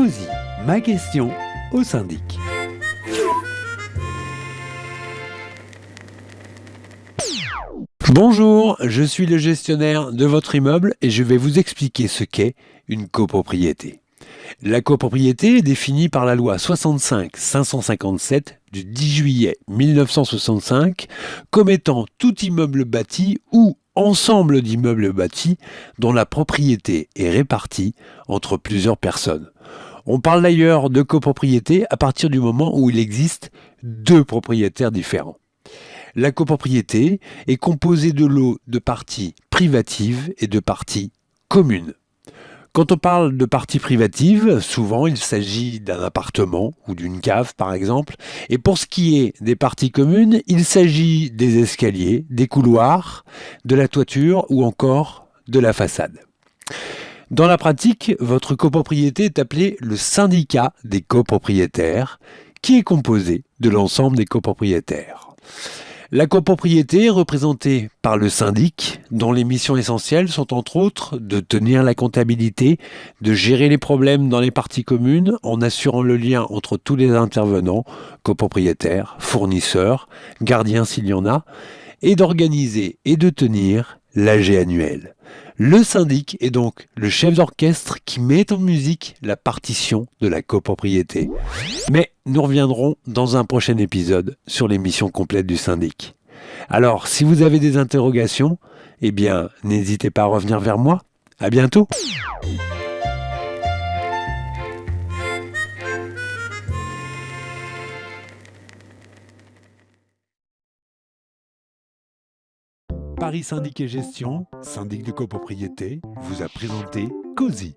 COSI, ma question au syndic. Bonjour, je suis le gestionnaire de votre immeuble et je vais vous expliquer ce qu'est une copropriété. La copropriété est définie par la loi 65-557 du 10 juillet 1965 comme étant tout immeuble bâti ou ensemble d'immeubles bâtis dont la propriété est répartie entre plusieurs personnes. On parle d'ailleurs de copropriété à partir du moment où il existe deux propriétaires différents. La copropriété est composée de lots de parties privatives et de parties communes. Quand on parle de parties privatives, souvent il s'agit d'un appartement ou d'une cave par exemple. Et pour ce qui est des parties communes, il s'agit des escaliers, des couloirs, de la toiture ou encore de la façade. Dans la pratique, votre copropriété est appelée le syndicat des copropriétaires, qui est composé de l'ensemble des copropriétaires. La copropriété est représentée par le syndic, dont les missions essentielles sont entre autres de tenir la comptabilité, de gérer les problèmes dans les parties communes en assurant le lien entre tous les intervenants, copropriétaires, fournisseurs, gardiens s'il y en a, et d'organiser et de tenir l'AG annuel. Le syndic est donc le chef d'orchestre qui met en musique la partition de la copropriété. Mais nous reviendrons dans un prochain épisode sur les missions complètes du syndic. Alors, si vous avez des interrogations, eh bien, n'hésitez pas à revenir vers moi. À bientôt. Paris Syndic et Gestion, syndic de copropriété, vous a présenté COSI.